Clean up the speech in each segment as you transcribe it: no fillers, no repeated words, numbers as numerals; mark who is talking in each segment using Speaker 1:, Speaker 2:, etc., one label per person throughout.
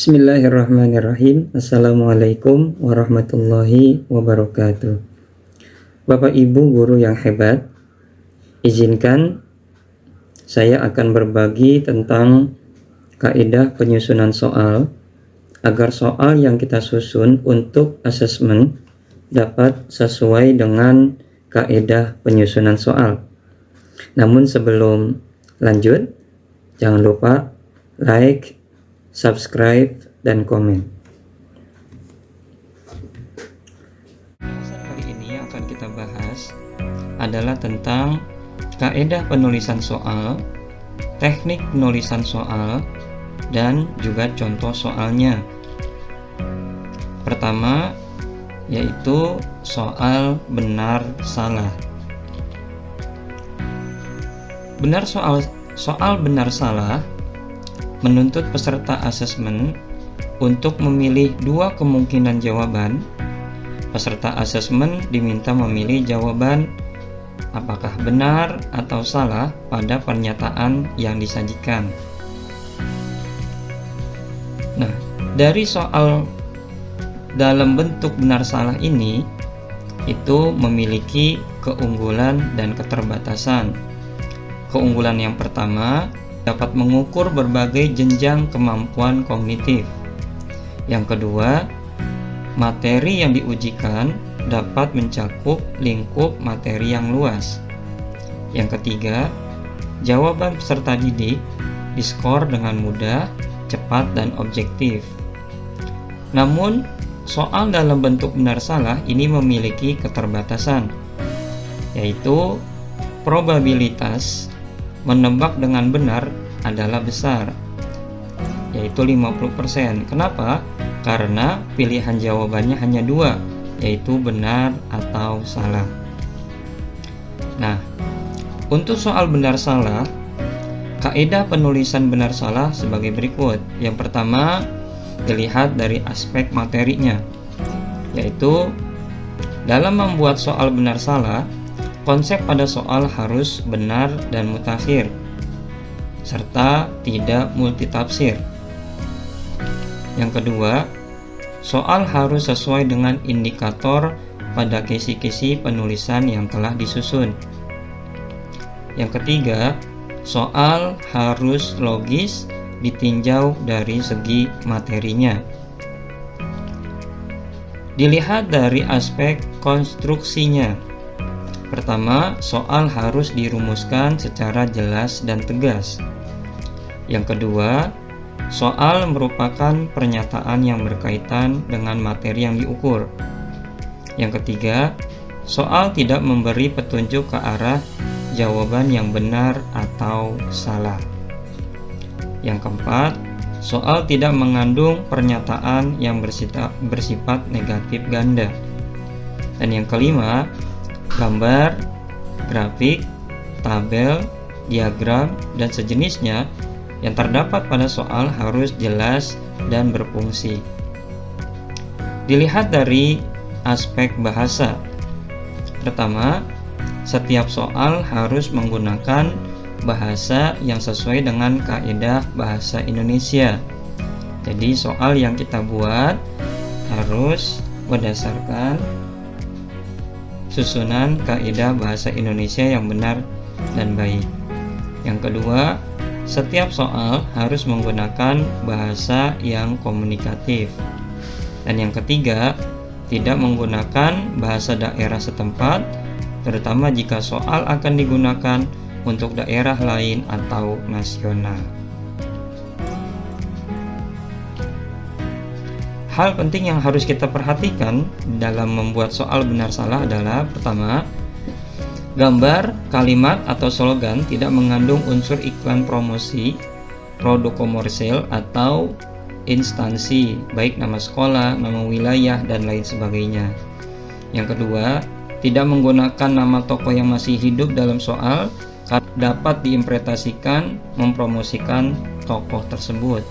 Speaker 1: Bismillahirrahmanirrahim. Assalamualaikum warahmatullahi wabarakatuh. Bapak Ibu guru yang hebat, izinkan saya akan berbagi tentang kaidah penyusunan soal agar soal yang kita susun untuk asesmen dapat sesuai dengan kaidah penyusunan soal. Namun sebelum lanjut, jangan lupa like, subscribe, dan komen. Kali ini yang akan kita bahas adalah tentang kaidah penulisan soal, teknik penulisan soal, dan juga contoh soalnya. Pertama, yaitu soal benar salah. Soal benar salah menuntut peserta asesmen untuk memilih dua kemungkinan jawaban. Peserta asesmen diminta memilih jawaban apakah benar atau salah pada pernyataan yang disajikan. Nah, dari soal dalam bentuk benar salah ini itu memiliki keunggulan dan keterbatasan. Keunggulan yang pertama, dapat mengukur berbagai jenjang kemampuan kognitif. Yang kedua, materi yang diujikan dapat mencakup lingkup materi yang luas. Yang ketiga, jawaban peserta didik diskor dengan mudah, cepat, dan objektif. Namun, soal dalam bentuk benar salah ini memiliki keterbatasan, yaitu probabilitas menebak dengan benar adalah besar, yaitu 50%. Kenapa? Karena pilihan jawabannya hanya dua, yaitu benar atau salah. Nah, untuk soal benar salah, kaidah penulisan benar salah sebagai berikut. Yang pertama, dilihat dari aspek materinya, yaitu dalam membuat soal benar salah, konsep pada soal harus benar dan mutakhir, serta tidak multitafsir. Yang kedua, soal harus sesuai dengan indikator pada kisi-kisi penulisan yang telah disusun. Yang ketiga, soal harus logis ditinjau dari segi materinya. Dilihat dari aspek konstruksinya. Pertama, soal harus dirumuskan secara jelas dan tegas. Yang kedua, soal merupakan pernyataan yang berkaitan dengan materi yang diukur. Yang ketiga, soal tidak memberi petunjuk ke arah jawaban yang benar atau salah. Yang keempat, soal tidak mengandung pernyataan yang bersifat negatif ganda. Dan yang kelima, gambar, grafik, tabel, diagram, dan sejenisnya yang terdapat pada soal harus jelas dan berfungsi. Dilihat dari aspek bahasa. Pertama, setiap soal harus menggunakan bahasa yang sesuai dengan kaidah bahasa Indonesia. Jadi soal yang kita buat harus berdasarkan susunan kaidah bahasa Indonesia yang benar dan baik. Yang kedua, setiap soal harus menggunakan bahasa yang komunikatif. Dan yang ketiga, tidak menggunakan bahasa daerah setempat, terutama jika soal akan digunakan untuk daerah lain atau nasional. Hal penting yang harus kita perhatikan dalam membuat soal benar salah adalah pertama, gambar, kalimat, atau slogan tidak mengandung unsur iklan promosi, produk komersil, atau instansi, baik nama sekolah, nama wilayah, dan lain sebagainya. Yang kedua, tidak menggunakan nama tokoh yang masih hidup dalam soal dapat diinterpretasikan mempromosikan tokoh tersebut.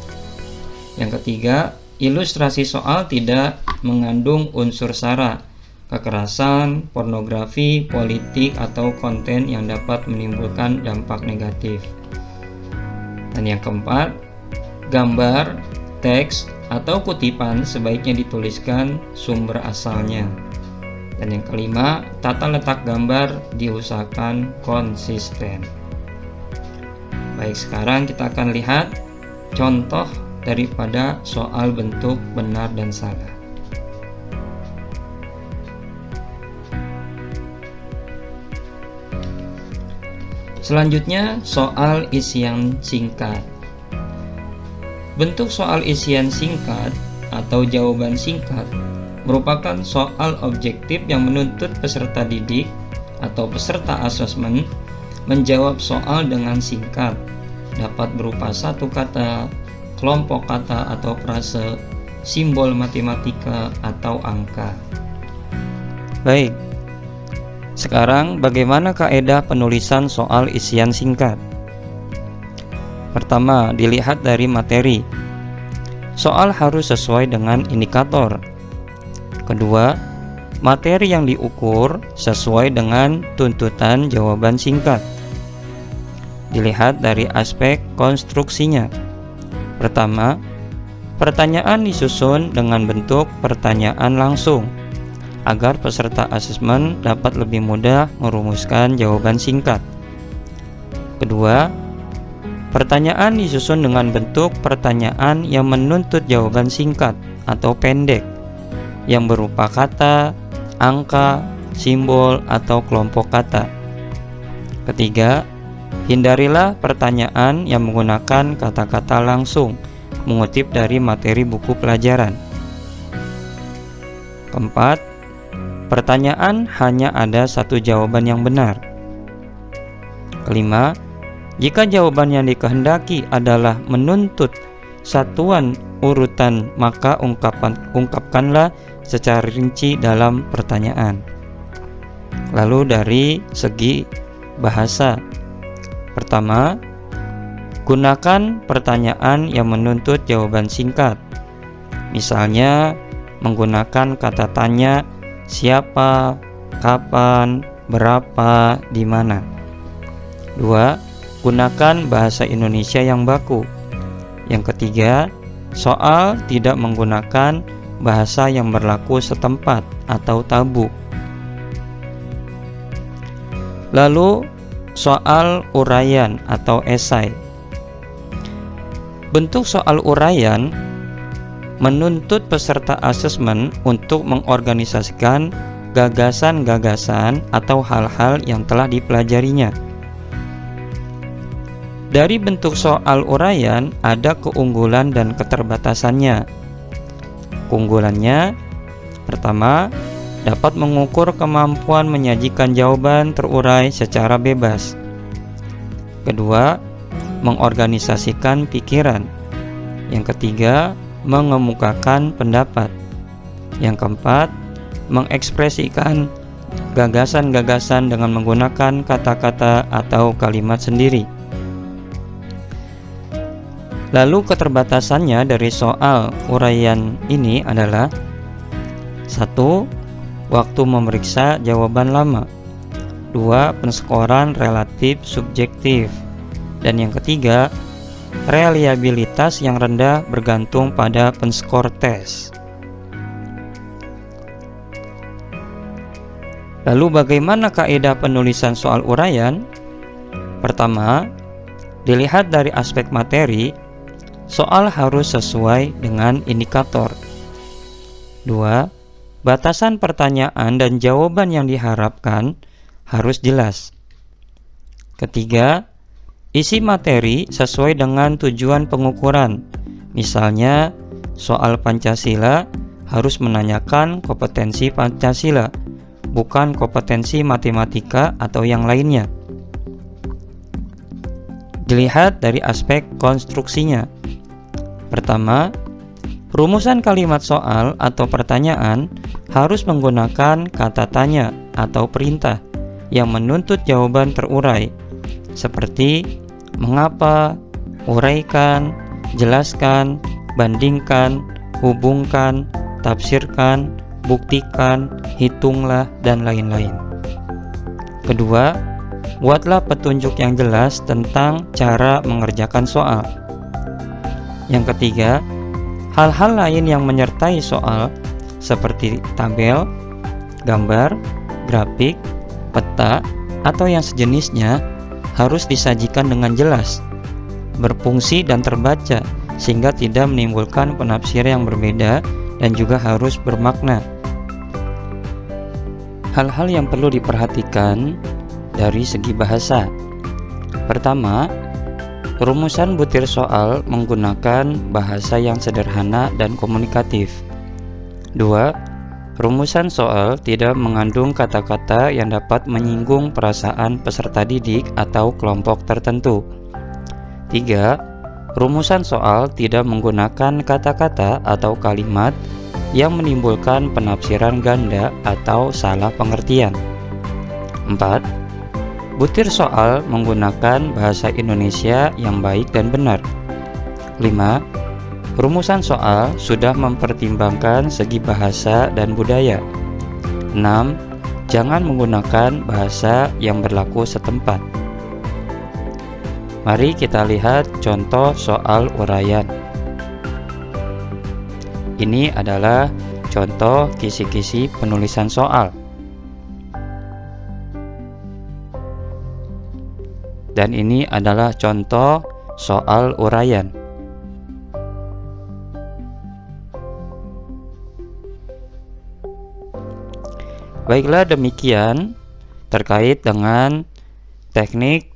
Speaker 1: Yang ketiga, ilustrasi soal tidak mengandung unsur sara, kekerasan, pornografi, politik, atau konten yang dapat menimbulkan dampak negatif. Dan yang keempat, gambar, teks, atau kutipan sebaiknya dituliskan sumber asalnya. Dan yang kelima, tata letak gambar diusahakan konsisten. Baik, sekarang kita akan lihat contoh daripada soal bentuk benar dan salah. Selanjutnya, soal isian singkat. Bentuk soal isian singkat atau jawaban singkat merupakan soal objektif yang menuntut peserta didik atau peserta asesmen menjawab soal dengan singkat, dapat berupa satu kata, kelompok kata atau frase, simbol matematika atau angka. Baik, sekarang bagaimana kaedah penulisan soal isian singkat? Pertama, dilihat dari materi. Soal harus sesuai dengan indikator. Kedua, materi yang diukur sesuai dengan tuntutan jawaban singkat. Dilihat dari aspek konstruksinya. Pertama, pertanyaan disusun dengan bentuk pertanyaan langsung agar peserta asesmen dapat lebih mudah merumuskan jawaban singkat. Kedua, pertanyaan disusun dengan bentuk pertanyaan yang menuntut jawaban singkat atau pendek yang berupa kata, angka, simbol, atau kelompok kata. Ketiga, hindarilah pertanyaan yang menggunakan kata-kata langsung mengutip dari materi buku pelajaran. Keempat, pertanyaan hanya ada satu jawaban yang benar. Kelima, jika jawaban yang dikehendaki adalah menuntut satuan urutan, maka ungkapkanlah secara rinci dalam pertanyaan. Lalu dari segi bahasa. Pertama, gunakan pertanyaan yang menuntut jawaban singkat. Misalnya, menggunakan kata tanya, siapa, kapan, berapa, di mana. 2. Gunakan bahasa Indonesia yang baku. Yang ketiga, soal tidak menggunakan bahasa yang berlaku setempat atau tabu. Lalu, soal uraian atau esai. Bentuk soal uraian menuntut peserta asesmen untuk mengorganisasikan gagasan-gagasan atau hal-hal yang telah dipelajarinya. Dari bentuk soal uraian ada keunggulan dan keterbatasannya. Keunggulannya, pertama, dapat mengukur kemampuan menyajikan jawaban terurai secara bebas. Kedua, mengorganisasikan pikiran. Yang ketiga, mengemukakan pendapat. Yang keempat, mengekspresikan gagasan-gagasan dengan menggunakan kata-kata atau kalimat sendiri. Lalu keterbatasannya dari soal uraian ini adalah 1. Waktu memeriksa jawaban lama. 2. Penskoran relatif subjektif. Dan yang ketiga, reliabilitas yang rendah bergantung pada penskor tes. Lalu bagaimana kaidah penulisan soal uraian? Pertama, dilihat dari aspek materi. Soal harus sesuai dengan indikator. 2. Batasan pertanyaan dan jawaban yang diharapkan harus jelas. Ketiga, isi materi sesuai dengan tujuan pengukuran. Misalnya, soal Pancasila harus menanyakan kompetensi Pancasila, bukan kompetensi matematika atau yang lainnya. Dilihat dari aspek konstruksinya. Pertama, rumusan kalimat soal atau pertanyaan harus menggunakan kata tanya atau perintah yang menuntut jawaban terurai, seperti mengapa, uraikan, jelaskan, bandingkan, hubungkan, tafsirkan, buktikan, hitunglah, dan lain-lain. Kedua, buatlah petunjuk yang jelas tentang cara mengerjakan soal. Yang ketiga, Hal-hal lain yang menyertai soal seperti tabel, gambar, grafik, peta, atau yang sejenisnya harus disajikan dengan jelas, berfungsi dan terbaca sehingga tidak menimbulkan penafsiran yang berbeda dan juga harus bermakna. Hal-hal yang perlu diperhatikan dari segi bahasa. Pertama, rumusan butir soal menggunakan bahasa yang sederhana dan komunikatif. 2. Rumusan soal tidak mengandung kata-kata yang dapat menyinggung perasaan peserta didik atau kelompok tertentu. 3. Rumusan soal tidak menggunakan kata-kata atau kalimat yang menimbulkan penafsiran ganda atau salah pengertian. 4. Butir soal menggunakan bahasa Indonesia yang baik dan benar. 5. Rumusan soal sudah mempertimbangkan segi bahasa dan budaya. 6. Jangan menggunakan bahasa yang berlaku setempat. Mari kita lihat contoh soal uraian. Ini adalah contoh kisi-kisi penulisan soal. Dan ini adalah contoh soal uraian. Baiklah, demikian terkait dengan teknik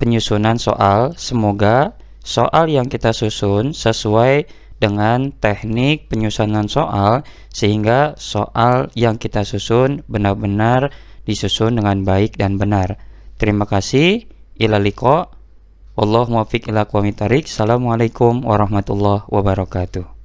Speaker 1: penyusunan soal. Semoga soal yang kita susun sesuai dengan teknik penyusunan soal, sehingga soal yang kita susun benar-benar disusun dengan baik dan benar. Terima kasih. Ila liqa. Wallahu muwaffiq ila aqwamit thoriq. Assalamualaikum warahmatullahi wabarakatuh.